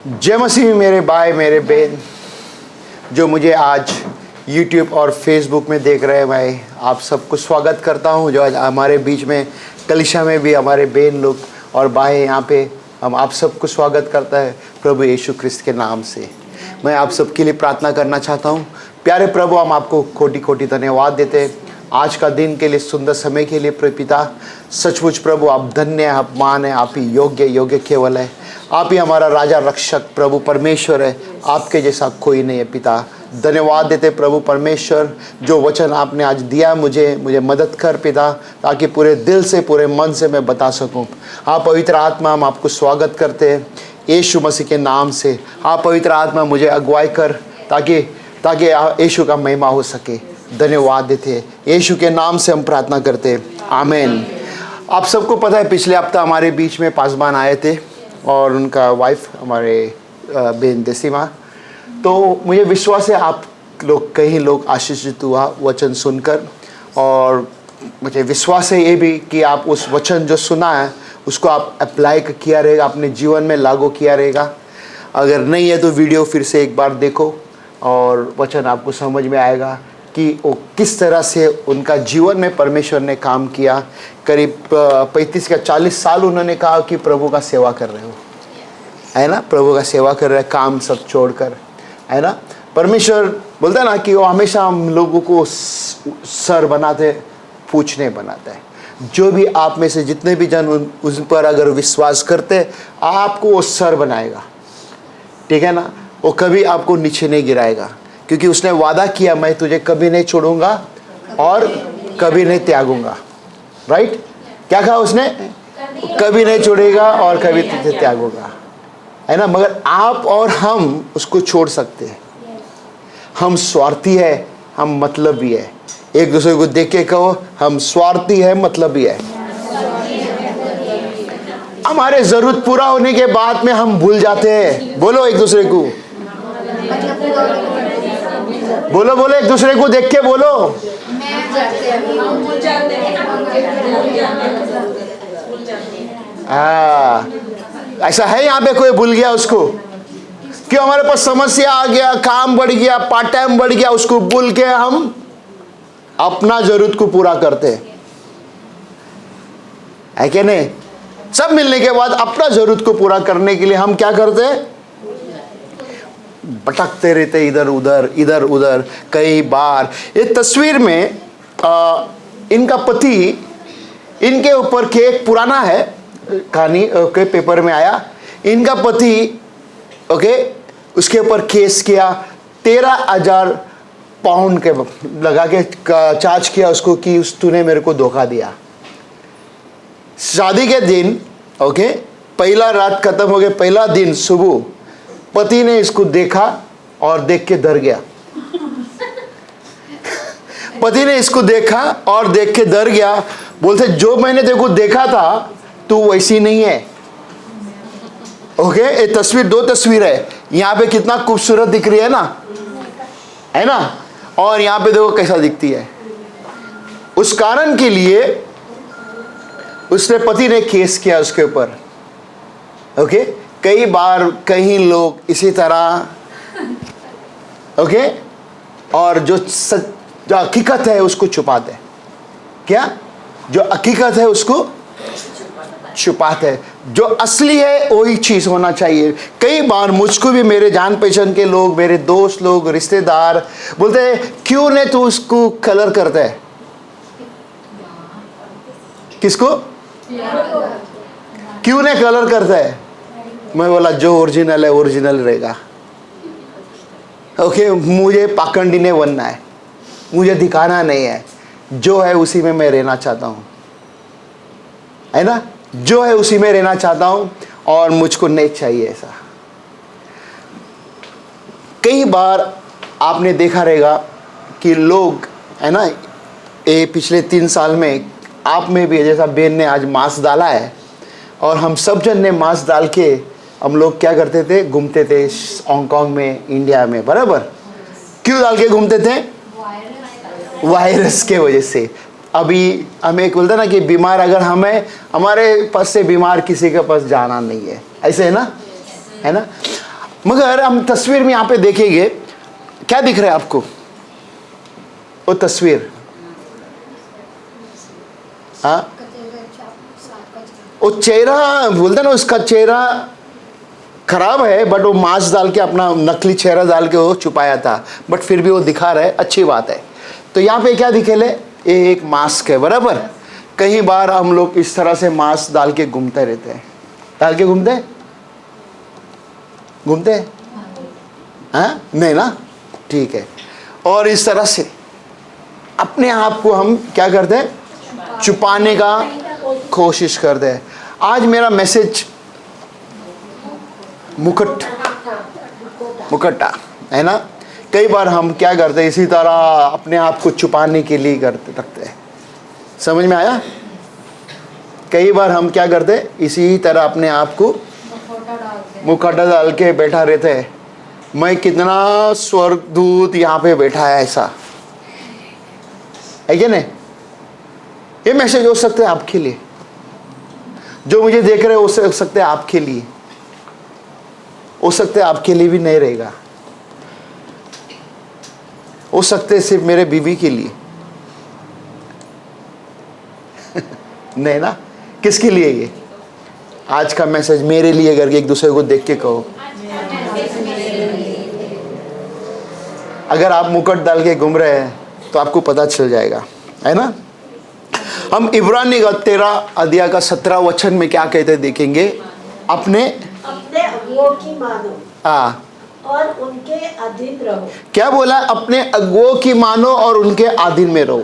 जय मसीह मेरे भाई मेरे बहन जो मुझे आज YouTube और Facebook में देख रहे हैं, मैं आप सबको स्वागत करता हूं। जो आज हमारे बीच में कलीसिया में भी हमारे बहन लोग और भाई यहाँ पे, हम आप सबको स्वागत करता है प्रभु यीशु ख्रिस्त के नाम से। मैं आप सबके लिए प्रार्थना करना चाहता हूँ। प्यारे प्रभु, हम आपको कोटि कोटि धन्यवाद देते हैं आज का दिन के लिए, सुंदर समय के लिए। प्रभु पिता, सचमुच प्रभु आप धन्य, आप मान है, आप ही योग्य केवल है। आप ही हमारा राजा रक्षक प्रभु परमेश्वर है, आपके जैसा कोई नहीं है। पिता धन्यवाद देते प्रभु परमेश्वर, जो वचन आपने आज दिया मुझे मदद कर पिता, ताकि पूरे दिल से पूरे मन से मैं बता सकूं। आप पवित्र आत्मा, हम आपको स्वागत करते हैं यीशु मसीह के नाम से। आप पवित्र आत्मा मुझे अगुवाई कर, ताकि यीशु का महिमा हो सके। धन्यवाद देते हैं यीशु के नाम से हम प्रार्थना करते हैं, आमीन। आप सबको पता है पिछले हफ्ता हमारे बीच में पासवान आए थे और उनका वाइफ हमारे बेन देसीमा। तो मुझे विश्वास है आप लोग, कई लोग आशीषित हुआ वचन सुनकर, और मुझे विश्वास है ये भी कि आप उस वचन जो सुना है उसको आप अप्लाई किया रहेगा, अपने जीवन में लागू किया रहेगा। अगर नहीं है तो वीडियो फिर से एक बार देखो और वचन आपको समझ में आएगा कि वो किस तरह से उनका जीवन में परमेश्वर ने काम किया। करीब 35 या 40 साल उन्होंने कहा कि प्रभु का सेवा कर रहे हो, है ना, प्रभु का सेवा कर रहे हैं, काम सब छोड़कर, है ना। परमेश्वर बोलता है ना कि वो हमेशा हम लोगों को सर बनाते, पूछ नहीं बनाता है। जो भी आप में से जितने भी जन उन पर अगर विश्वास करते, आपको वो सर बनाएगा, ठीक है ना। वो कभी आपको नीचे नहीं गिराएगा, क्योंकि उसने वादा किया, मैं तुझे कभी नहीं छोड़ूंगा और कभी नहीं त्यागूंगा। राइट, क्या कहा उसने? कभी नहीं छोड़ेगा और कभी तुझे त्यागूंगा, है ना। मगर आप और हम उसको छोड़ सकते हैं। हम स्वार्थी है, हम मतलबी है। एक दूसरे को देख के कहो, हम स्वार्थी है, मतलबी है। हमारे जरूरत पूरा होने के बाद में हम भूल जाते हैं। बोलो एक दूसरे को, बोलो एक दूसरे को देख के बोलो। ऐसा है यहाँ पे कोई भूल गया उसको? क्यों? हमारे पास समस्या आ गया, काम बढ़ गया, पार्ट टाइम बढ़ गया, उसको भूल के हम अपना जरूरत को पूरा करते है कि नहीं? सब मिलने के बाद अपना जरूरत को पूरा करने के लिए हम क्या करते हैं? भटकते रहते इधर उधर। कई बार ये तस्वीर में इनका पति, इनके ऊपर केक पुराना है कहानी के पेपर में आया। इनका पति उसके ऊपर केस किया, 13,000 पाउंड के लगा के चार्ज किया उसको कि तूने मेरे को धोखा दिया। शादी के दिन पहला रात खत्म हो गया, पहला दिन सुबह पति ने इसको देखा और देख के डर गया। पति ने इसको देखा और देख के डर गया। बोलते, जो मैंने तेरे को देखा था तू वैसी नहीं है। ये तस्वीर, 2 तस्वीर है। यहाँ पे कितना खूबसूरत दिख रही है ना, और यहाँ पे देखो कैसा दिखती है। उस कारण के लिए उसने, पति ने केस किया उसके ऊपर। कई बार कई लोग इसी तरह और जो हकीकत है उसको छुपाते हैं। क्या? जो हकीकत है उसको छुपाते हैं। जो असली है वही चीज होना चाहिए। कई बार मुझको भी मेरे जान पहचान के लोग, मेरे दोस्त लोग, रिश्तेदार बोलते हैं, क्यों नहीं तू उसको कलर करता है? किसको? क्यों नहीं कलर करता है? मैं बोला, जो ओरिजिनल है ओरिजिनल रहेगा। मुझे पाखंडी नहीं बनना है, मुझे दिखाना नहीं है। जो है उसी में मैं रहना चाहता हूँ, है ना। जो है उसी में रहना चाहता हूँ और मुझको नहीं चाहिए ऐसा। कई बार आपने देखा रहेगा कि लोग, है ना, ये पिछले 3 साल में आप में भी, जैसा बेन ने आज मास्क डाला है और हम सब जन ने मास्क डाल के हम लोग क्या करते थे? घूमते थे हांगकांग में, इंडिया में, बराबर। क्यों डाल के घूमते थे? वायरस के वजह से। अभी हमें एक बोलता ना कि बीमार, अगर हमारे पास से बीमार किसी के पास जाना नहीं है, ऐसे है ना। मगर हम तस्वीर में यहाँ पे देखेंगे, क्या दिख रहा है आपको वो तस्वीर? हाँ, वो चेहरा बोलते ना, उसका चेहरा खराब है, बट वो मास्क डाल के, अपना नकली चेहरा डाल के वो छुपाया था, बट फिर भी वो दिखा रहा है, अच्छी बात है। तो यहाँ पे क्या दिखेले? ये एक मास्क है, बराबर। कई बार हम लोग इस तरह से मास्क डाल के घूमते रहते हैं, डाल के घूमते हाँ, नहीं ना, ठीक है। और इस तरह से अपने आप को हम क्या करते हैं? छुपाने का कोशिश करते हैं। आज मेरा मैसेज मुखट्टा है ना। कई बार हम क्या करते हैं, इसी तरह अपने आप को छुपाने के लिए रखते हैं। समझ में आया? कई बार हम क्या करते हैं, इसी तरह अपने आप को मुखट्टा डाल के बैठा रहते हैं। मैं कितना स्वर्गदूत यहाँ पे बैठा है, ऐसा है क्या नहीं? ये मैसेज हो सकता है आपके लिए, जो मुझे देख रहे हो सकते हैं आपके लिए, हो सकता है आपके लिए भी नहीं रहेगा, हो सकते है सिर्फ मेरे बीवी के लिए नहीं ना। किसके लिए ये आज का मैसेज? मेरे लिए करके एक दूसरे को देख के कहो। अगर आप मुकुट डाल के घूम रहे हैं तो आपको पता चल जाएगा, है ना। हम इब्रानी का 13 अध्याय का 17 वचन में क्या कहते हैं देखेंगे। अपने अगुओं की मानो और उनके अधीन रहो। क्या बोला? अपने अगुओं की मानो और उनके अधीन में रहो।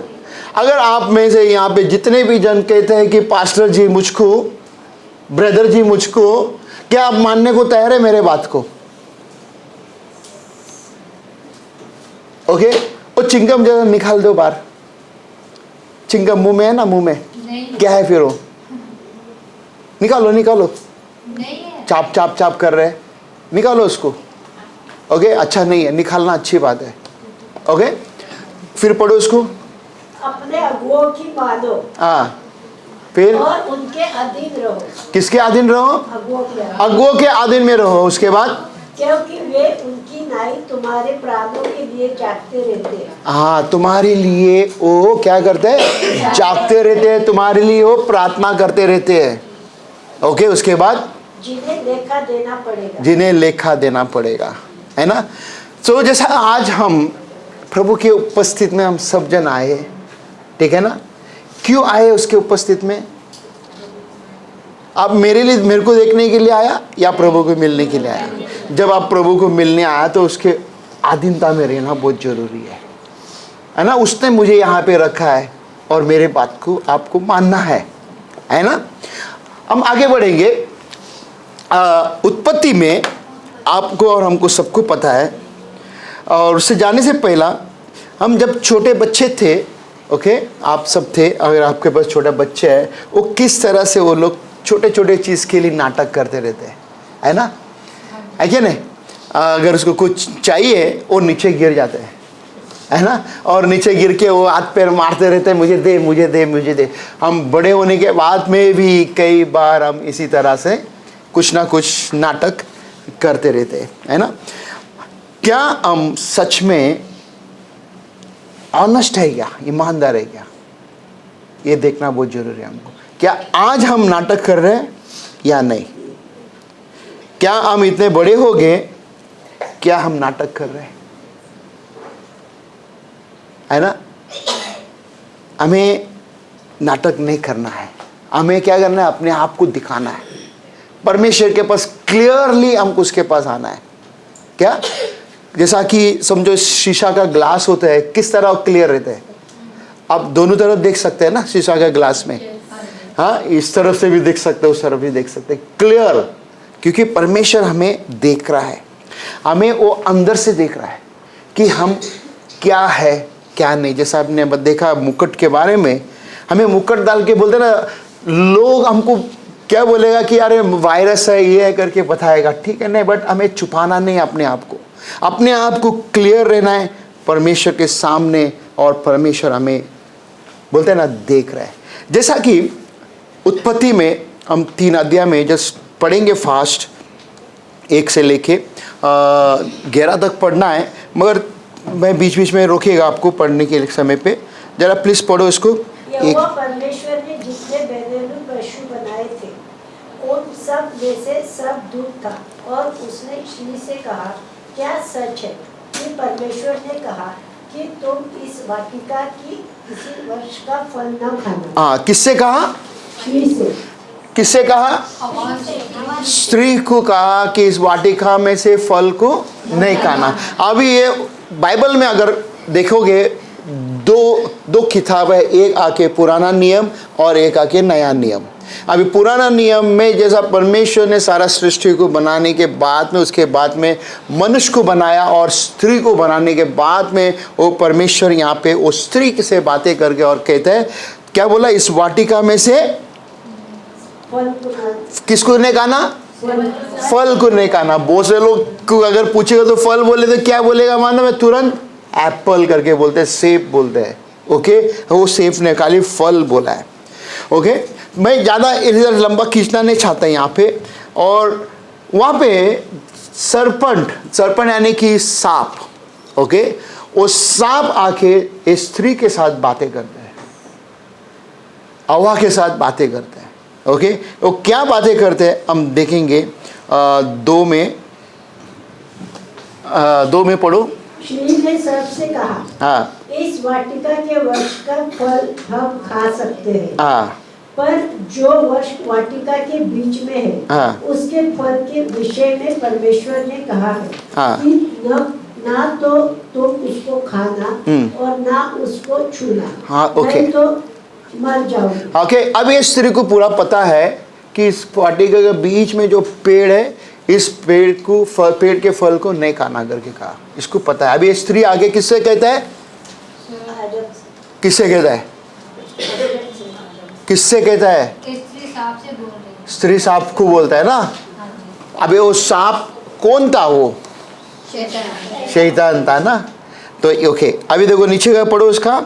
अगर आप में से यहाँ पे जितने भी जन कहते हैं कि पास्टर जी मुझको, ब्रदर जी मुझको, क्या आप मानने को तैयार है मेरे बात को? ओके, वो चिंगम जरा निकाल दो बाहर। चिंगम मुंह में है ना, मुंह में नहीं। क्या है फिर वो? निकालो निकालो, नहीं है। चाप चाप चाप कर रहे हैं, निकालो उसको। ओके, अच्छा नहीं है, निकालना अच्छी बात है। ओके, फिर पढ़ो उसको। अपने अगुओं की मानो, हाँ, फिर और उनके अधीन रहो। किसके अधीन रहो? अगुओं के अधीन में रहो। उसके बाद, क्योंकि वे उनकी नाई तुम्हारे प्राणों के लिए जागते रहते हैं। हाँ, तुम्हारे लिए वो क्या करते हैं? जागते रहते हैं, तुम्हारे लिए वो प्रार्थना करते रहते हैं। ओके, उसके बाद जिन्हें लेखा देना पड़ेगा, जिन्हें लेखा देना पड़ेगा, है ना। तो जैसा आज हम प्रभु के उपस्थित में हम सब जन आए, ठीक है ना। क्यों आए उसके उपस्थित में? आप मेरे को देखने के लिए आया या प्रभु को मिलने के लिए आया? जब आप प्रभु को मिलने आया तो उसके अधीनता में रहना बहुत जरूरी है ना। उसने मुझे यहाँ पे रखा है और मेरे बात को आपको मानना है ना। हम आगे बढ़ेंगे। उत्पत्ति में आपको और हमको सबको पता है, और उससे जाने से पहला हम जब छोटे बच्चे थे, ओके, आप सब थे, अगर आपके पास छोटा बच्चा है, वो किस तरह से वो लोग छोटे छोटे चीज़ के लिए नाटक करते रहते हैं, है ना, है क्या नहीं। अगर उसको कुछ चाहिए वो नीचे गिर जाते हैं, है ना, और नीचे गिर के वो हाथ पैर मारते रहते हैं, मुझे दे मुझे दे मुझे दे। हम बड़े होने के बाद में भी कई बार हम इसी तरह से कुछ ना कुछ नाटक करते रहते हैं, है ना। क्या हम सच में ऑनेस्ट है क्या, ईमानदार है क्या, ये देखना बहुत जरूरी है हमको। क्या आज हम नाटक कर रहे हैं या नहीं? क्या हम इतने बड़े हो गए, क्या हम नाटक कर रहे हैं, है ना। हमें नाटक नहीं करना है, हमें क्या करना है? अपने आप को दिखाना है परमेश्वर के पास, क्लियरली हमको उसके पास आना है। क्या? जैसा कि समझो शीशा का ग्लास होता है, किस तरह क्लियर रहता है? आप दोनों तरफ देख सकते हैं ना शीशा का ग्लास में, हाँ, इस तरफ से भी देख सकते हैं, उस तरफ भी देख सकते हैं, क्लियर, क्योंकि परमेश्वर हमें देख रहा है, हमें वो अंदर से देख रहा है कि हम क्या है क्या नहीं। जैसा आपने देखा मुकुट के बारे में, हमें मुकुट डाल के बोलते ना, लोग हमको क्या बोलेगा कि अरे वायरस है, ये है करके बताएगा, ठीक है नहीं, बट हमें छुपाना नहीं अपने आप को क्लियर रहना है परमेश्वर के सामने, और परमेश्वर हमें बोलते हैं ना देख रहा है। जैसा कि उत्पत्ति में हम 3 अध्याय में जस्ट पढ़ेंगे फास्ट, 1 से लेके 11 तक पढ़ना है, मगर मैं बीच बीच में रोकिएगा आपको पढ़ने के समय पे। जरा प्लीज़ पढ़ो इसको। यहोवा परमेश्वर ने जितने बेदेलू पशु बनाए थे उन सब में से सब दूध था, और उसने स्त्री से कहा, क्या सच है कि परमेश्वर ने कहा कि तुम इस वाटिका की किसी वृक्ष का फल न खाना? हाँ, किससे कहा? स्त्री से। किससे कहा? स्त्री को कहा कि इस वाटिका में से फल को नहीं खाना। अभी ये बाइबल में अगर देखोगे दो किताब है, एक आके पुराना नियम और एक आके नया नियम। अभी पुराना नियम में जैसा परमेश्वर ने सारा सृष्टि को बनाने के बाद में, उसके बाद में मनुष्य को बनाया और स्त्री को बनाने के बाद में वो परमेश्वर यहाँ पे उस स्त्री से बातें करके और कहते हैं, क्या बोला? इस वाटिका में से किसको नहीं खाना? फल को नहीं खाना। बहुत से लोग को अगर पूछेगा तो फल बोले तो क्या बोलेगा? मानो मैं तुरंत एप्पल करके बोलते हैं, सेब बोलते हैं। ओके, वो सेब ने खाली फल बोला है। ओके, मैं ज़्यादा इधर लंबा खींचना नहीं चाहता यहाँ पे। और वहाँ पे सरपंट यानी कि सांप, ओके, वो सांप आके इस स्त्री के साथ बातें करते हैं, हवा के साथ बातें करते हैं। ओके, वो क्या बातें करते हैं हम देखेंगे। दो में पढ़ो। स्त्री ने सर्प से कहा, हाँ, इस वाटिका के वृक्ष का फल हम खा सकते हैं, हाँ, पर जो वृक्ष वाटिका के बीच में है, हाँ, उसके फल के विषय में परमेश्वर ने कहा है हाँ, कि ना तो तुम उसको खाना और ना उसको छूना, हाँ, ओके, नहीं तो मर जाओगे। ओके। अब ये स्त्री को पूरा पता है कि इस वाटिका के बीच में जो पेड़ है, इस पेड़ के फल को नहीं खाना करके कहा, इसको पता है। अभी ये स्त्री आगे किससे कहता है? किससे कहता है? किससे कहता है? स्त्री सांप को बोलता है ना। अबे वो सांप कौन था? वो शैतान था ना। तो ओके, अभी देखो नीचे का पढ़ो उसका।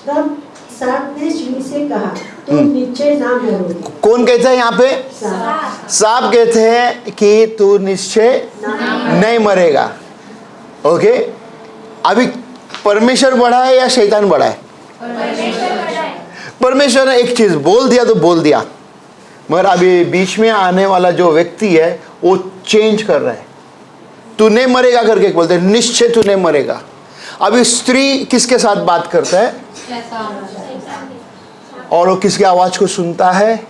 तब सांप ने स्त्री से कहा, तुम नीचे ना मरोगे। कौन कहता है यहाँ पे? सांप कहते हैं कि तू निश्चय नहीं मरेगा। ओके, अभी परमेश्वर बड़ा है या शैतान बड़ा है? परमेश्वर ने एक चीज बोल दिया तो बोल दिया, मगर अभी बीच में आने वाला जो व्यक्ति है वो चेंज कर रहा है। तू नहीं मरेगा करके बोलते हैं, निश्चय तू नहीं मरेगा। अभी स्त्री किसके साथ बात करता है? और वो किसकी आवाज को सुनता है?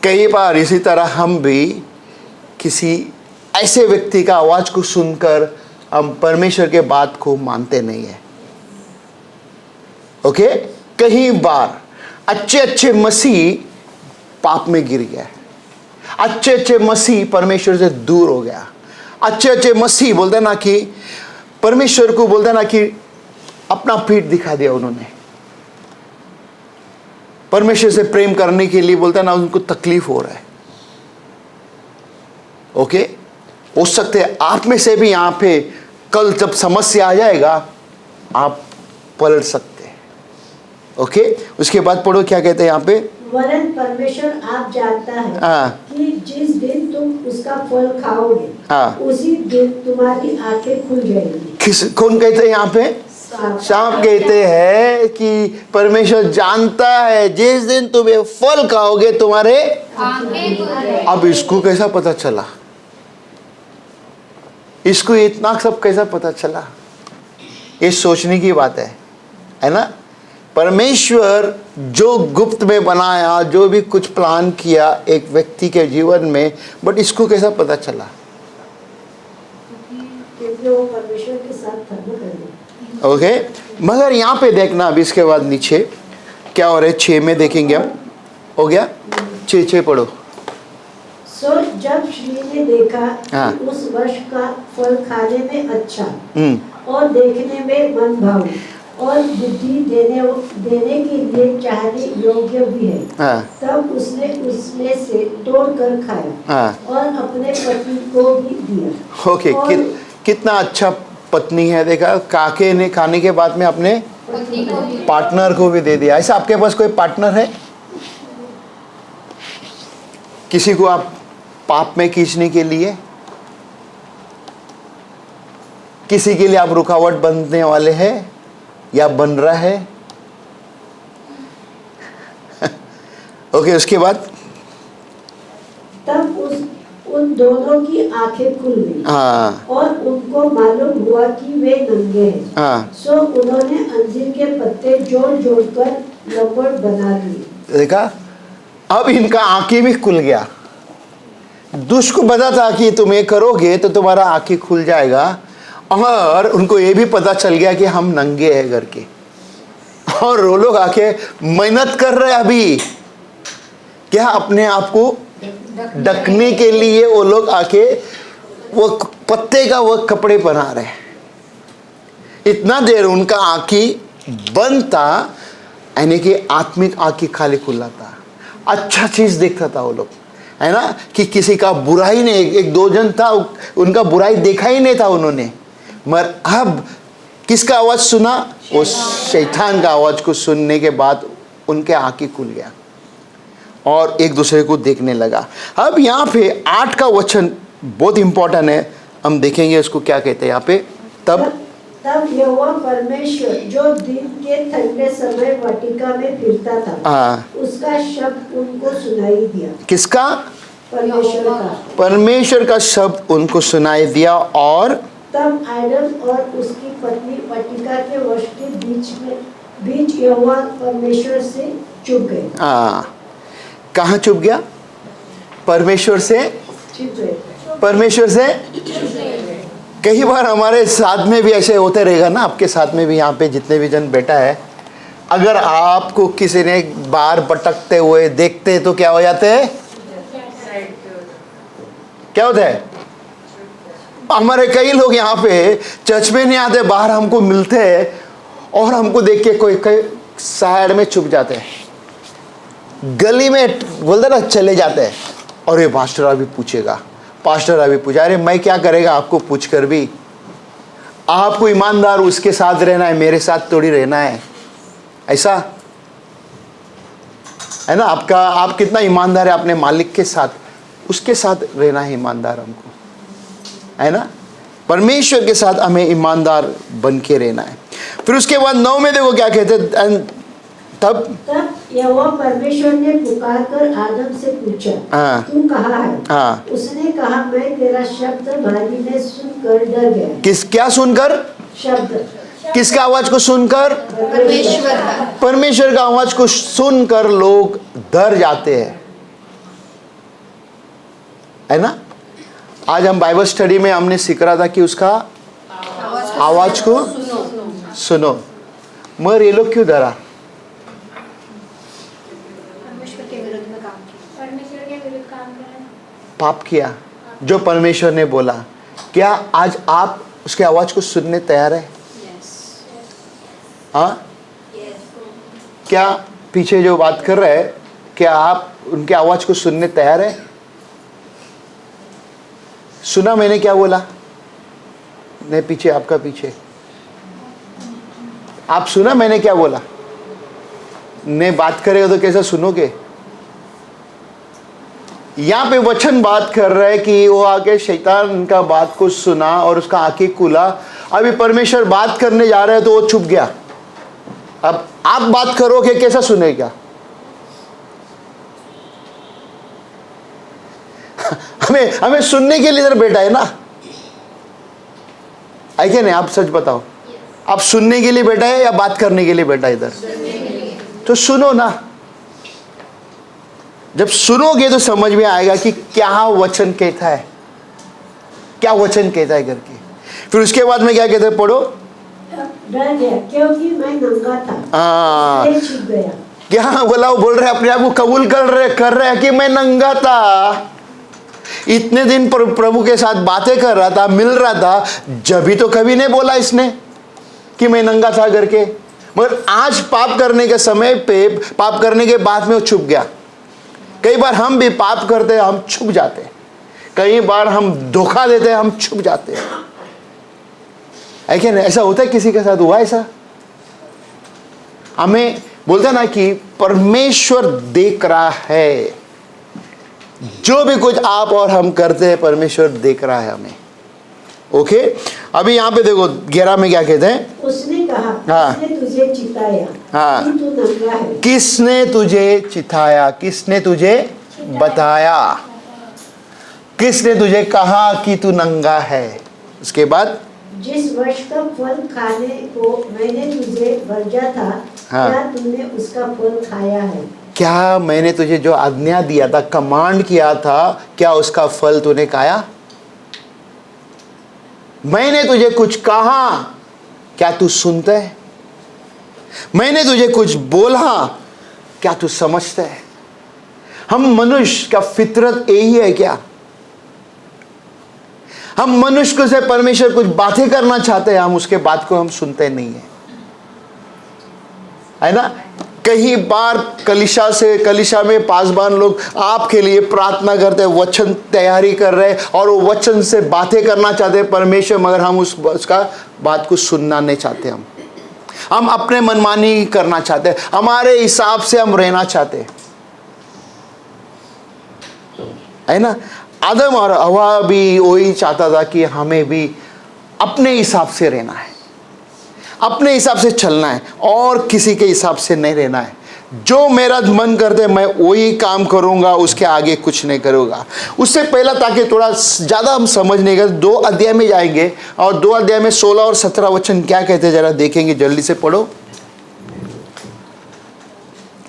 कई बार इसी तरह हम भी किसी ऐसे व्यक्ति का आवाज को सुनकर हम परमेश्वर के बात को मानते नहीं है। ओके, कई बार अच्छे मसीह पाप में गिर गया, अच्छे मसीह परमेश्वर से दूर हो गया, अच्छे मसीह बोलते ना कि परमेश्वर को बोलते ना कि अपना पीठ दिखा दिया उन्होंने। परमेश्वर से प्रेम करने के लिए बोलते ना उनको तकलीफ हो रहा है। ओके, हो सकते हैं आप में से भी यहाँ पे कल जब समस्या आ जाएगा आप पलट सकते हैं। ओके, उसके बाद पढ़ो क्या कहते हैं यहाँ पे। वरन परमेश्वर आप जानता है कि जिस दिन तुम उसका फल खाओगे उसी दिन तुम्हारी आंखें खुल जाएंगी। कौन कहते हैं यहाँ पे? सांप कहते हैं कि परमेश्वर जानता है जिस दिन तुम ये फल खाओगे तुम्हारे अब इसको कैसा पता चला? इसको इतना सब कैसा पता चला? ये सोचने की बात है ना। परमेश्वर जो गुप्त में बनाया, जो भी कुछ प्लान किया एक व्यक्ति के जीवन में, बट इसको कैसा पता चला? क्योंकि वो परमेश्वर के साथ था ना पहले। ओके, मगर यहाँ पे देखना अभी इसके बाद नीचे क्या हो रहा है। 6 में देखेंगे हम। हो गया? 6 पढ़ो। सो जब श्री ने देखा कि उस वृक्ष का फल खाने में अच्छा और देखने में मन भावी और बुद्धि देने के लिए चाहने योग्य भी है, तब उसने उसमें से तोड़कर खाया और अपने पति को भी दिया। ओके, कितना अच्छा पत्नी है। देखा, काके ने खाने के बाद में अपने पार्टनर को भी दे दिया। ऐसा आपके पास कोई पार्टनर है? किसी को आप पाप में खींचने के लिए किसी के लिए आप रुकावट बनने वाले हैं या बन रहा है? ओके, उसके बाद तब उन दोनों की आंखें खुल गई। हाँ और उनको मालूम हुआ कि वे नंगे हैं। हाँ, सो उन्होंने अंजीर के पत्ते जोड़ जोड़ कर लंगोट बना लिए। देखा, अब इनका आंखें भी खुल गया। दुष्ट को पता था कि तुम ये करोगे तो तुम्हारा आंखें खुल जाएगा, और उनको ये भी पता चल गया कि हम नंगे हैं घर के, और वो लोग आके मेहनत कर रहे हैं अभी क्या, अपने आप को ढकने के लिए वो लोग आके वो पत्ते का वो कपड़े बना रहे हैं। इतना देर उनका आंखें बंद था, यानी कि आत्मिक आंखें खाली खुला था, अच्छा चीज देखता था वो लोग, है ना, कि किसी का बुराई नहीं, एक दो जन था उनका बुराई देखा ही नहीं था उन्होंने, मगर अब किसका आवाज सुना? वो शैतान का आवाज को सुनने के बाद उनके आंखें खुल गया और एक दूसरे को देखने लगा। अब यहाँ पे 8 का वचन बहुत इंपॉर्टेंट है, हम देखेंगे उसको क्या कहते हैं यहाँ पे। तब यहोवा परमेश्वर जो दिन के ठंडे समय वाटिका में फिरता था, उसका शब्द उनको सुनाई दिया। किसका? परमेश्वर का। परमेश्वर का शब्द उनको सुनाई दिया। और तब आदम और उसकी पत्नी वाटिका के वश के बीच यहोवा परमेश्वर से चुप गए। कहाँ चुप गया? परमेश्वर से चुप गए। परमेश्वर से। कई बार हमारे साथ में भी ऐसे होते रहेगा ना, आपके साथ में भी, यहाँ पे जितने भी जन बैठा है, अगर आपको किसी ने बाहर भटकते हुए देखते तो क्या हो जाते हैं? क्या होता है? हमारे कई लोग यहाँ पे चर्च में नहीं आते, बाहर हमको मिलते हैं और हमको देख के कोई साइड में छुप जाते हैं, गली में बोलते ना चले जाते हैं, और ये पास्टर अभी पूछेगा, पास्टर अभी पूछा, अरे मैं क्या करेगा आपको पूछ कर भी? आपको ईमानदार उसके साथ रहना है, मेरे साथ थोड़ी रहना है, ऐसा है ना। आप कितना ईमानदार है अपने मालिक के साथ, उसके साथ रहना है ईमानदार हमको, है ना। परमेश्वर के साथ हमें ईमानदार बन के रहना है। फिर उसके बाद 9 में देखो क्या कहते, तब यहोवा परमेश्वर ने पुकार कर आदम से पूछा, तू कहाँ है? उसने कहा, मैं तेरा शब्द भारी ने सुनकर डर गया। क्या सुनकर? शब्द। किसका आवाज को सुनकर? परमेश्वर का आवाज को सुनकर लोग डर जाते हैं, है ना। आज हम बाइबल स्टडी में हमने सीख रहा था कि उसका आवाज को सुनो, मगर ये लोग क्यों डरा? पाप किया जो परमेश्वर ने बोला। क्या आज आप उसके आवाज को सुनने तैयार है? हाँ, क्या पीछे जो बात कर रहे हैं, क्या आप उनके आवाज को सुनने तैयार है? सुना मैंने क्या बोला? नहीं, पीछे, आपका पीछे, आप सुना मैंने क्या बोला? नहीं, बात करेगा तो कैसा सुनोगे? यहाँ पे वचन बात कर रहा है कि वो आके शैतान का बात को सुना और उसका आंखें खुला। अभी परमेश्वर बात करने जा रहे हैं तो वो छुप गया। अब आप बात करोगे, कैसा सुनेगा? हमें सुनने के लिए इधर बैठा है ना, है क्या नहीं? आप सच बताओ, आप सुनने के लिए बैठा है या बात करने के लिए बैठा है इधर? तो सुनो ना। जब सुनोगे तो समझ में आएगा कि क्या वचन कहता है, क्या वचन कहता है करके। फिर उसके बाद में क्या कहते हैं, पढ़ो। डर गया क्योंकि मैं नंगा था, इसलिए छिप गया। क्या बोला? वो बोल रहे, अपने आप को कबूल कर रहे हैं कि मैं नंगा था। इतने दिन प्रभु के साथ बातें कर रहा था, मिल रहा था, जब भी तो कभी नहीं बोला इसने कि मैं नंगा था करके। मगर आज पाप करने के समय पे, पाप करने के बाद में वो छुप गया। कई बार हम भी पाप करते हैं, हम छुप जाते हैं। कई बार हम धोखा देते हैं, हम छुप जाते हैं, है क्या नहीं? ऐसा होता है, किसी के साथ हुआ ऐसा? हमें बोलते ना कि परमेश्वर देख रहा है, जो भी कुछ आप और हम करते हैं परमेश्वर देख रहा है हमें। ओके, अभी यहाँ पे देखो 11 में क्या कहते हैं? उसने कहा, हाँ। किसने तुझे चिताया हाँ। कि तू नंगा है? किसने तुझे चिताया? किसने तुझे बताया? किसने तुझे कहा कि तू नंगा है? उसके बाद जिस वर्ष का फल खाने को मैंने तुझे वर्जा था, हाँ। क्या तूने उसका फल खाया है? क्या मैंने तुझे जो आज्ञा दिया था, कमांड किया था, क्या उसका फल तूने खाया? मैंने तुझे कुछ कहा, क्या तू सुनता है? मैंने तुझे कुछ बोला, क्या तू समझता है? हम मनुष्य का फितरत यही है क्या? हम मनुष्य को से परमेश्वर कुछ बातें करना चाहते हैं, हम उसके बात को हम सुनते नहीं है ना? कई बार कलीसिया में पासवान लोग आपके लिए प्रार्थना करते हैं, वचन तैयारी कर रहे हैं और वो वचन से बातें करना चाहते हैं परमेश्वर, मगर हम उसका बात को सुनना नहीं चाहते। हम अपने मनमानी करना चाहते हैं, हमारे हिसाब से हम रहना चाहते हैं, है ना? आदम और हवा भी वही चाहता था कि हमें भी अपने हिसाब से रहना है, अपने हिसाब से चलना है और किसी के हिसाब से नहीं रहना है। जो मेरा मन करते मैं वही काम करूंगा, उसके आगे कुछ नहीं करूंगा। उससे पहला, ताकि थोड़ा ज़्यादा हम समझने का 2 अध्याय में जाएंगे और 2 अध्याय में 16 और 17 वचन क्या कहते हैं जरा देखेंगे, जल्दी से पढ़ो।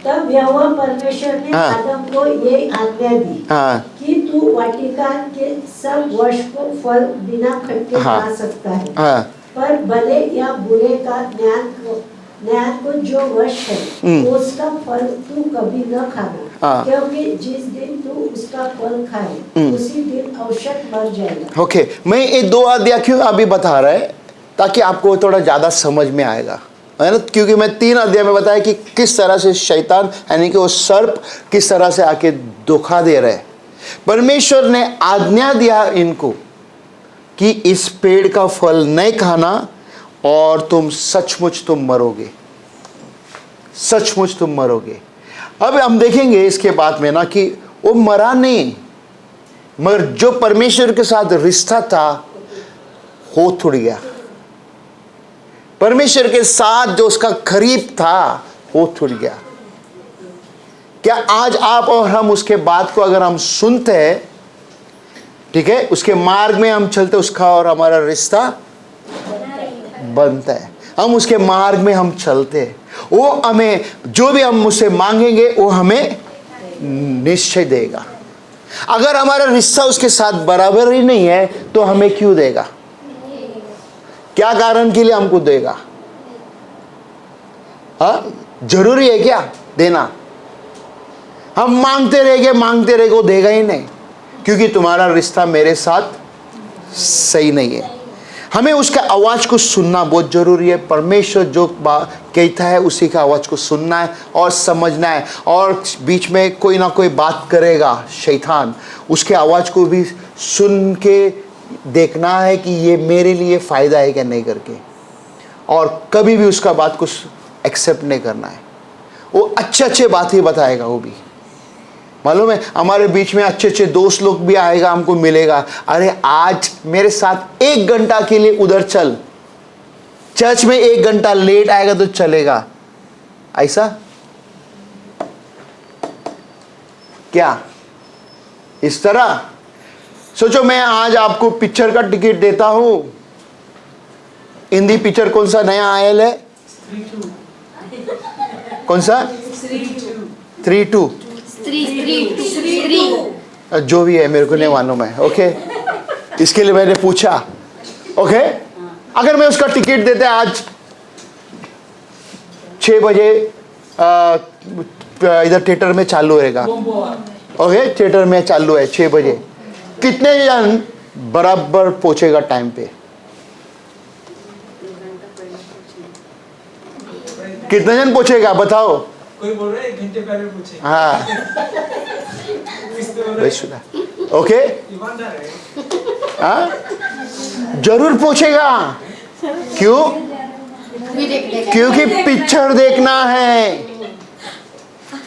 तब यहोवा परमेश्वर ने हाँ। आदम को ये आज्ञा दी हाँ। कि तू वाटिका के सब वृक्ष को फल बिना खटके हाँ। खा सकता है, हाँ। पर भले या बुरे का ज्ञान को जो वृक्ष है उसका फल तू कभी न खाना, हाँ। क्योंकि जिस दिन तू उसका फल खाए उसी दिन अवश्य मर जाएगा। ओके, मैं ये 2 अध्याय क्यों अभी बता रहा है, ताकि आपको थोड़ा ज़्यादा समझ में आएगा, है ना? क्योंकि मैं 3 अध्याय में बताया कि किस तरह से शैतान यानी कि वो सर्प किस तरह से आके धोखा दे रहे हैं। परमेश्वर ने आज्ञा दिया इनको कि इस पेड़ का फल नहीं खाना और तुम सचमुच तुम मरोगे, सचमुच तुम मरोगे। अब हम देखेंगे इसके बाद में ना कि वो मरा नहीं, मगर जो परमेश्वर के साथ रिश्ता था हो टूट गया। परमेश्वर के साथ जो उसका करीब था वो टूट गया। क्या आज आप और हम उसके बात को अगर हम सुनते हैं, ठीक है, उसके मार्ग में हम चलते, उसका और हमारा रिश्ता बनता है, हम उसके मार्ग में हम चलते हैं, वो हमें जो भी हम उससे मांगेंगे वो हमें निश्चय देगा। अगर हमारा रिश्ता उसके साथ बराबर ही नहीं है तो हमें क्यों देगा? क्या कारण के लिए हमको देगा? हाँ, जरूरी है क्या देना? हम मांगते रहेंगे वो देगा ही नहीं, क्योंकि तुम्हारा रिश्ता मेरे साथ सही नहीं है। हमें उसका आवाज को सुनना बहुत जरूरी है। परमेश्वर जो कहता है उसी का आवाज को सुनना है और समझना है, और बीच में कोई ना कोई बात करेगा शैतान, उसके आवाज को भी सुन के देखना है कि ये मेरे लिए फायदा है क्या नहीं करके, और कभी भी उसका बात को एक्सेप्ट नहीं करना है। वो अच्छे बातें बताएगा। वो भी मालूम है, हमारे बीच में अच्छे दोस्त लोग भी आएगा, हमको मिलेगा, अरे आज मेरे साथ 1 घंटा के लिए उधर चल, चर्च में 1 घंटा लेट आएगा तो चलेगा, ऐसा क्या? इस तरह सोचो, मैं आज आपको पिक्चर का टिकट देता हूं। हिंदी पिक्चर कौन सा नया आयल है? कौन सा? 3-2 जो भी है मेरे को नहीं मालूम है। ओके, इसके लिए मैंने पूछा। ओके, अगर मैं उसका टिकट देते आज 6 बजे इधर थिएटर में चालू रहेगा। ओके, थिएटर में चालू है 6 बजे, कितने जन बराबर पहुंचेगा टाइम पे? कितने जन पहुंचेगा बताओ? कोई बोल रहा है 1 घंटे पहले पूछे। हाँ, ओके, ईमानदार है। हाँ, जरूर पहुंचेगा। क्यों? क्योंकि पिक्चर देखना है,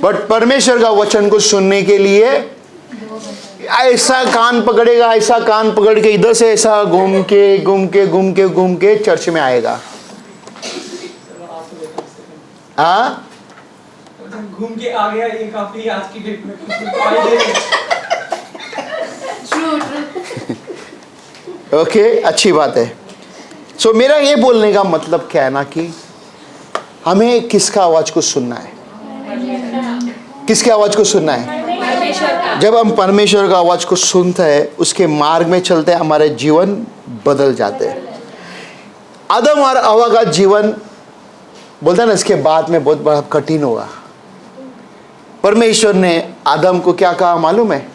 बट परमेश्वर का वचन को सुनने के लिए ऐसा कान पकड़ेगा, ऐसा कान पकड़ के इधर से ऐसा घूम के घूम के घूम के घूम के चर्च में आएगा। हाँ, घूम के आ गया, ये काफी आज की डेट में ओके, अच्छी बात है। सो मेरा ये बोलने का मतलब क्या है ना कि हमें किसका आवाज को सुनना है, किसके आवाज को सुनना है। जब हम परमेश्वर का आवाज को सुनते हैं, उसके मार्ग में चलते हैं, हमारे जीवन बदल जाते हैं। आदम और हवा का जीवन बोलते हैं ना, इसके बाद में बहुत बड़ा कठिन होगा। परमेश्वर ने आदम को क्या कहा मालूम है?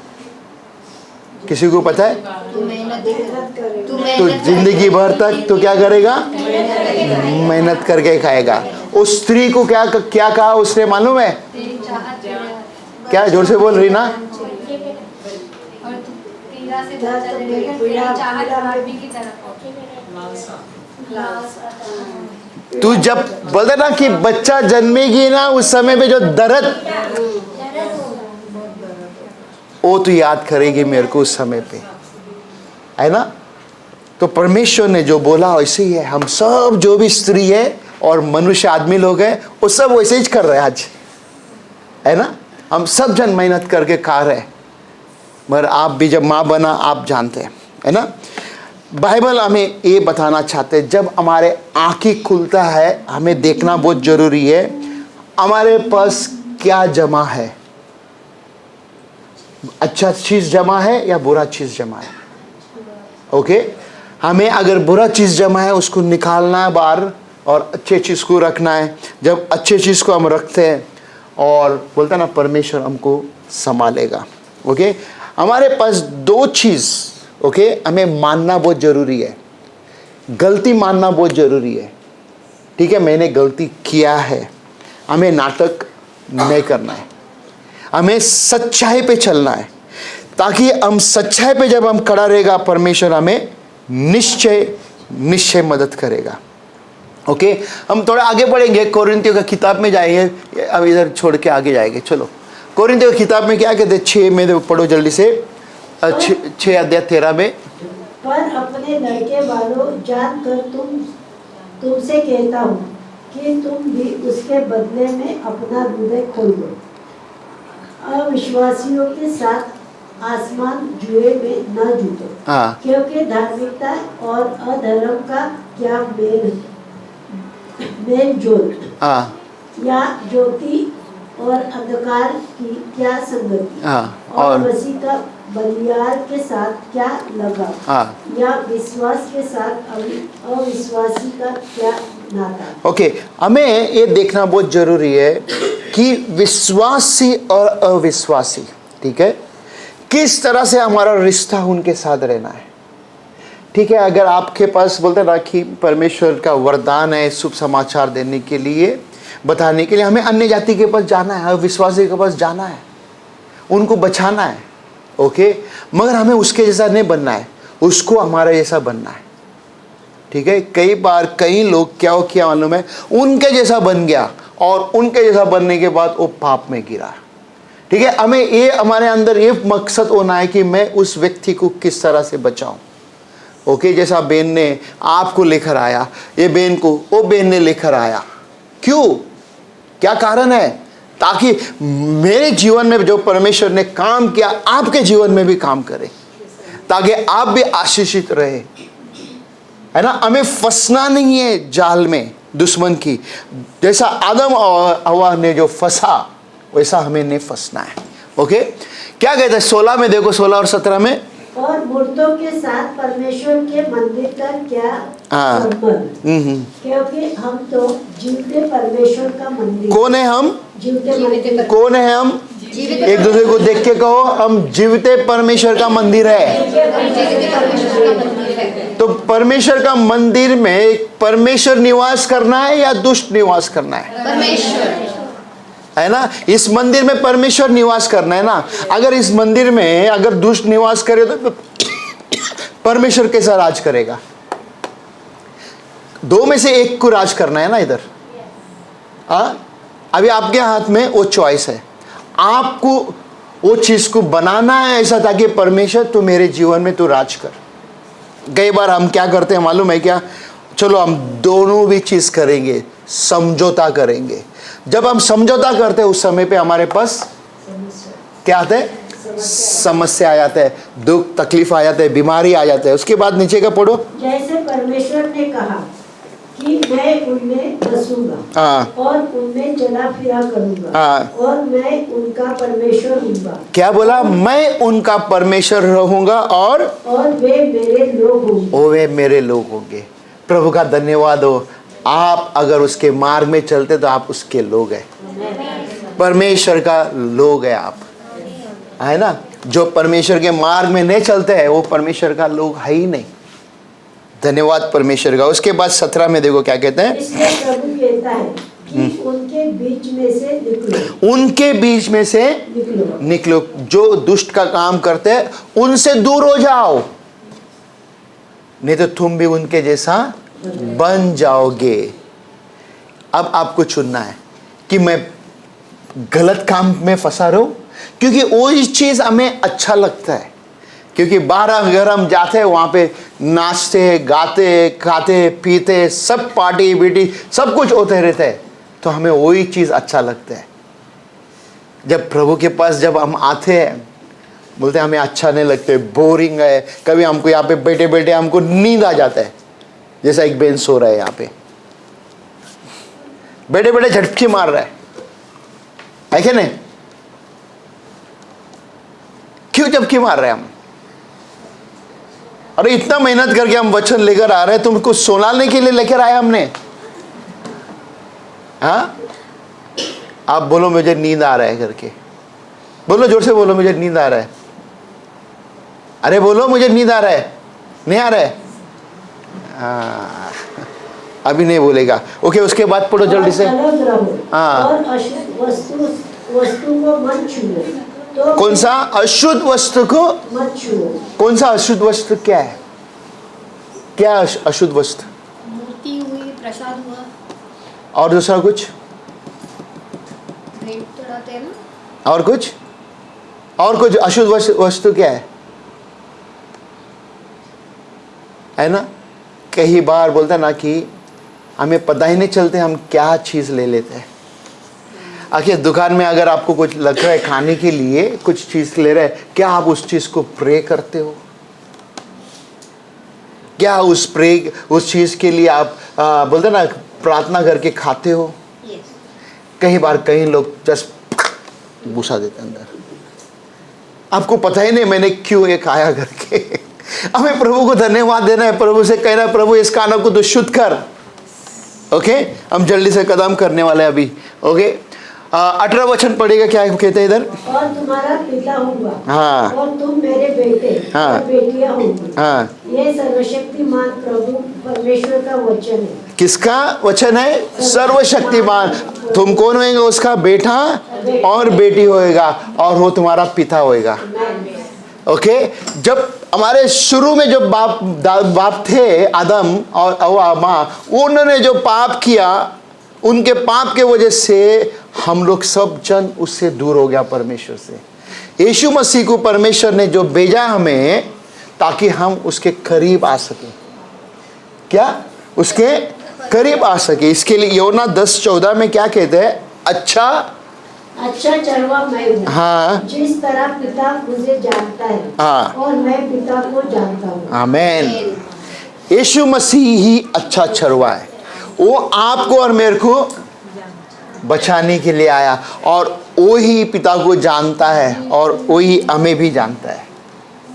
किसी को पता है? तो जिंदगी भर तक तो क्या करेगा? मेहनत करके खाएगा। उस स्त्री को क्या कहा उसने मालूम है? क्या, जोर से बोल रही ना? तू जब बोलते ना कि बच्चा जन्मेगी ना, उस समय पे जो दर्द, वो तू याद करेगी मेरे को उस समय पे, है ना? तो परमेश्वर ने जो बोला वैसे ही है। हम सब जो भी स्त्री है और मनुष्य आदमी लोग हैं, वो सब वैसे ही कर रहे हैं आज, है ना? हम सब जन मेहनत करके खा रहे हैं। मगर आप भी जब माँ बना, आप जानते हैं, है ना? बाइबल हमें ये बताना चाहते हैं, जब हमारे आँखें खुलता है, हमें देखना बहुत जरूरी है हमारे पास क्या जमा है। अच्छा चीज जमा है या बुरा चीज जमा है। ओके, हमें अगर बुरा चीज जमा है उसको निकालना है बाहर, और अच्छे चीज को रखना है। जब अच्छे चीज को हम रखते हैं और बोलता ना, परमेश्वर हमको संभालेगा। ओके, हमारे पास दो चीज, ओके, हमें मानना बहुत जरूरी है। गलती मानना बहुत जरूरी है। ठीक है, मैंने गलती किया है, हमें नाटक नहीं करना है, हमें सच्चाई पे चलना है, ताकि हम सच्चाई पे जब हम खड़ा रहेगा, परमेश्वर हमें निश्चय मदद करेगा। ओके, हम थोड़ा आगे बढ़ेंगे, कोरिन्थियों का किताब में जाएंगे। अब इधर छोड़ के आगे जाएंगे। चलो, कोरिन्थियों की किताब में क्या कहते हैं? 6 में पढ़ो जल्दी से, 6 अध्याय 13 में। पर अपने लड़के वालों, जानकर तुमसे कहता हूँ कि तुम भी उसके बदले में अपना हृदय खोल दो। अविश्वासियों के साथ आसमान जुए में न जुटो, क्योंकि धार्मिकता और अधर्म का क्या मेल जोल, या ज्योति और अंधकार की क्या संगति, और मसीह का बलियार के साथ क्या लगा, या विश्वास के साथ अविश्वासी का क्या नाता। ओके, हमें ये देखना बहुत जरूरी है कि विश्वासी और अविश्वासी, ठीक है, किस तरह से हमारा रिश्ता उनके साथ रहना है। ठीक है, अगर आपके पास बोलते ना कि परमेश्वर का वरदान है शुभ समाचार देने के लिए, बताने के लिए, हमें अन्य जाति के पास जाना है, अविश्वासी के पास जाना है, उनको बचाना है। ओके, मगर हमें उसके जैसा नहीं बनना है, उसको हमारा जैसा बनना है। ठीक है, कई बार कई लोग क्या किया मालूम है, उनके जैसा बन गया, और उनके जैसा बनने के बाद वो पाप में गिरा। ठीक है, हमें ये हमारे अंदर ये मकसद होना है कि मैं उस व्यक्ति को किस तरह से बचाऊं। ओके, जैसा बेन ने आपको लेकर आया, ये बेन को वो बेन ने लेकर आया, क्यों, क्या कारण है? ताकि मेरे जीवन में जो परमेश्वर ने काम किया, आपके जीवन में भी काम करे, ताकि आप भी आशीषित रहे, है ना? हमें फंसना नहीं है जाल में दुश्मन की। जैसा आदम और हवा ने जो फंसा, वैसा हमें नहीं फंसना है। ओके, क्या कहते हैं 16 में देखो, 16 और 17 में। और मूर्तों के साथ परमेश्वर के मंदिर का क्या संबंध, क्योंकि हम तो जीवते परमेश्वर का मंदिर। कौन है हम? जीवते कौन है हम? एक दूसरे को देख के कहो, हम जीवते परमेश्वर का मंदिर है। तो परमेश्वर का मंदिर में परमेश्वर निवास करना है या दुष्ट निवास करना है? परमेश्वर, है ना? इस मंदिर में परमेश्वर निवास करना है ना। अगर इस मंदिर में अगर दुष्ट निवास करे तो परमेश्वर कैसा राज करेगा? दो में से एक को राज करना है ना इधर। अभी आपके हाथ में वो चॉइस है, आपको वो चीज को बनाना है ऐसा ताकि परमेश्वर तू मेरे जीवन में तू राज कर। कई बार हम क्या करते हैं मालूम है क्या, चलो हम दोनों भी चीज करेंगे, समझौता करेंगे। जब हम समझौता करते हैं उस समय पे हमारे पास क्या आता है, समस्या आ जाता है, दुख तकलीफ आ जाता है, बीमारी आ जाता है। उसके बाद नीचे का पढ़ो। जैसे परमेश्वर ने कहा कि मैं उनमें बसूंगा हाँ और उनमें चला फिरा करूंगा हाँ। और मैं उनका परमेश्वर हूँगा क्या बोला, मैं उनका परमेश्वर रहूंगा और वे मेरे लोग होंगे। वे मेरे लोग होंगे। प्रभु का धन्यवाद हो। आप अगर उसके मार्ग में चलते तो आप उसके लोग हैं, परमेश्वर का लोग है आप, है ना। जो परमेश्वर के मार्ग में नहीं चलते हैं वो परमेश्वर का लोग है ही नहीं। धन्यवाद परमेश्वर का। उसके बाद 17 में देखो क्या कहते हैं, इसलिए प्रभु कहता है कि उनके बीच में से निकलो, उनके बीच में से निकलो। जो दुष्ट का काम करते हैं उनसे दूर हो जाओ, नहीं तो तुम भी उनके जैसा बन जाओगे। अब आपको चुनना है कि मैं गलत काम में फंसा रहूं, क्योंकि वो चीज हमें अच्छा लगता है। क्योंकि बाहर अगर हम जाते हैं वहां पे नाचते गाते खाते पीते सब पार्टी बीटी सब कुछ होते रहते हैं, तो हमें वही चीज अच्छा लगता है। जब प्रभु के पास जब हम आते हैं बोलते हैं हमें अच्छा नहीं लगते, बोरिंग है। कभी हमको यहाँ पे बैठे बैठे हमको नींद आ जाता है, जैसा एक बेन सो रहा है यहाँ पे, बैठे बैठे झटकी मार रहा है क्या नहीं? क्यों झटकी मार रहे हैं हम? अरे इतना मेहनत करके हम वचन लेकर आ रहे हैं, तुमको सुनाने के लिए लेकर आए हमने। हाँ, आप बोलो मुझे नींद आ रहा है करके, बोलो जोर से बोलो मुझे नींद आ रहा है। अरे बोलो मुझे नींद आ रहा है, नहीं आ रहा है? अभी नहीं बोलेगा। ओके, उसके बाद पढ़ो जल्दी से। हाँ, और अशुद्ध वस्तु को मत छुओ। तो कौन सा अशुद्ध वस्तु को मत छुओ। कौन सा अशुद्ध वस्तु क्या है? क्या अशुद्ध वस्तु? मूर्ति हुई, प्रसाद हुआ, और दूसरा कुछ? भेंट चढ़ाते हैं ना। और कुछ अशुद्ध वस्तु क्या है ना? कई बार बोलता है ना कि हमें पता ही नहीं चलते हम क्या चीज ले लेते हैं। आखिर दुकान में अगर आपको कुछ लग रहा है खाने के लिए, कुछ चीज ले रहे हैं, क्या आप उस चीज को प्रे करते हो? क्या उस चीज के लिए आप बोलते ना प्रार्थना करके खाते हो? कई बार कई लोग जस्ट घुसा देते अंदर, आपको पता ही नहीं मैंने क्यों ये खाया करके। हमें प्रभु को धन्यवाद देना है, प्रभु से कहना है प्रभु इस खाना को तो शुद्ध कर। ओके, हम जल्दी से कदम करने वाले हैं अभी। ओके, 18 वचन पढ़ेगा, क्या कहते हैं इधर? और तुम्हारा पिता होगा, हाँ, और तुम मेरे बेटे हाँ, और बेटियां होंगी। हाँ। ये सर्वशक्तिमान प्रभु परमेश्वर का वचन है। किसका वचन है? सर्वशक्तिमान। तुम कौन होएगा? उसका बेटा और बेटी होएगा, और वो तुम्हारा पिता होएगा। ओके, जब हमारे शुरू में जो बाप थे आदम और हव्वा माँ, उन्होंने जो पाप किया, उनके पाप के वजह से हम लोग सब जन उससे दूर हो गया परमेश्वर से। यीशु मसीह को परमेश्वर ने जो भेजा हमें ताकि हम उसके करीब आ सके। क्या? उसके करीब आ सके। इसके लिए यूहन्ना 10:14 में क्या कहते हैं? अच्छा चरवा मैं हूँ। हाँ, जिस तरह पिता मुझे जानता है, हाँ, और मैं पिता को जानता हूँ। आमेन। यीशु मसीह ही अच्छा चरवा है। वो आपको और मेरे को बचाने के लिए आया, और वो ही पिता को जानता है, और वो ही हमें भी जानता है।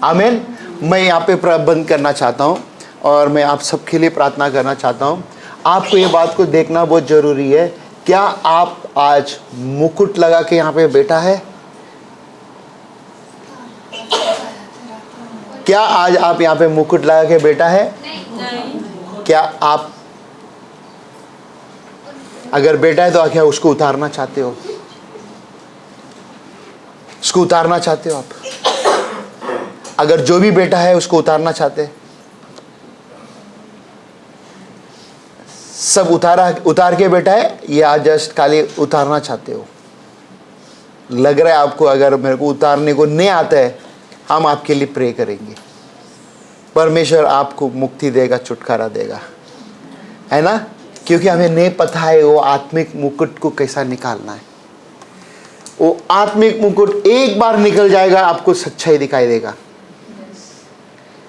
आमेन। मैं यहाँ पे प्रबंध करना चाहता हूँ, और मैं आप सबके लिए प्रार्थना करना चाहता हूँ। आपको ये बात को देखना बहुत ज़रूरी है। क्या आप आज मुकुट लगा के यहाँ पे बैठा है? क्या आज आप यहाँ पे मुकुट लगा के बैठा है? नहीं। क्या आप अगर बैठा है तो क्या उसको उतारना चाहते हो? उसको उतारना चाहते हो आप? अगर जो भी बैठा है उसको उतारना चाहते हैं? सब उतार के बैठा है, या जस्ट खाली उतारना चाहते हो? लग रहा है आपको, अगर मेरे को उतारने को नहीं आता है, हम आपके लिए प्रे करेंगे। परमेश्वर आपको मुक्ति देगा, छुटकारा देगा, है ना, क्योंकि हमें नहीं पता है वो आत्मिक मुकुट को कैसा निकालना है। वो आत्मिक मुकुट एक बार निकल जाएगा, आपको सच्चाई दिखाई देगा,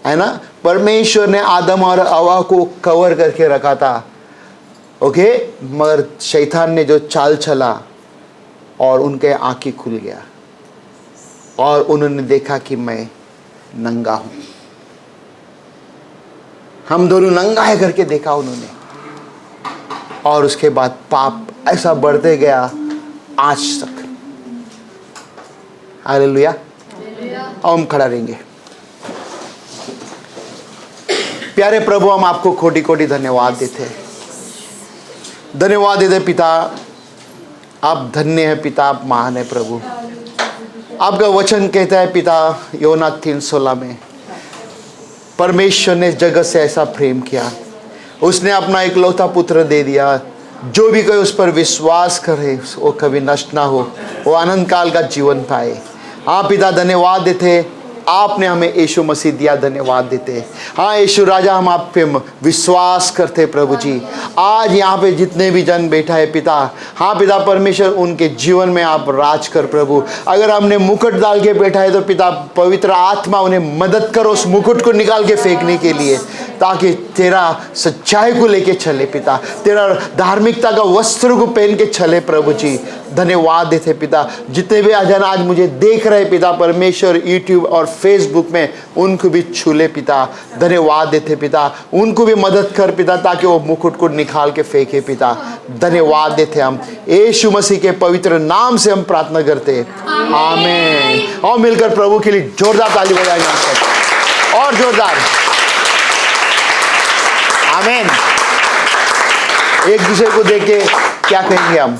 है ना। परमेश्वर ने आदम और हवा को कवर करके रखा था, ओके, मगर शैतान ने जो चाल चला और उनके आंखें खुल गया और उन्होंने देखा कि मैं नंगा हूं। हम दोनों नंगा है करके देखा उन्होंने, और उसके बाद पाप ऐसा बढ़ते गया आज तक। हालेलुया। हम खड़ा रहेंगे। प्यारे प्रभु, हम आपको कोटि कोटि धन्यवाद देते हैं, धन्यवाद देते पिता। आप धन्य है पिता, आप महान है प्रभु। आपका वचन कहता है पिता, योना 3:16 में, परमेश्वर ने जगत से ऐसा प्रेम किया, उसने अपना इकलौता पुत्र दे दिया, जो भी कोई उस पर विश्वास करे वो कभी नष्ट ना हो, वो अनंत काल का जीवन पाए। हाँ पिता, धन्यवाद देते, आपने हमें यीशु मसीह दिया, धन्यवाद देते। हाँ यीशु राजा, हम आप पे विश्वास करते प्रभु जी। आज यहाँ पे जितने भी जन बैठा है पिता, हाँ पिता परमेश्वर, उनके जीवन में आप राज कर प्रभु। अगर हमने मुकुट डाल के बैठा है तो पिता पवित्र आत्मा उन्हें मदद करो उस मुकुट को निकाल के फेंकने के लिए, ताकि तेरा सच्चाई को लेके चले पिता, तेरा धार्मिकता का वस्त्र को पहन के चले प्रभु जी। धन्यवाद देते पिता। जितने भी जन आज मुझे देख रहे पिता परमेश्वर, यूट्यूब और फेसबुक में, उनको भी छू ले पिता। धन्यवाद देते पिता, उनको भी मदद कर पिता, ताकि वो मुकुट को निकाल के फेंके पिता। धन्यवाद देते हम यीशु मसीह के पवित्र नाम से हम प्रार्थना करते हैं, आमीन। और मिलकर प्रभु के लिए जोरदार ताली बजाएंगे हम सब, और जोरदार, आमीन। एक दूसरे को देख के क्या कहेंगे हम?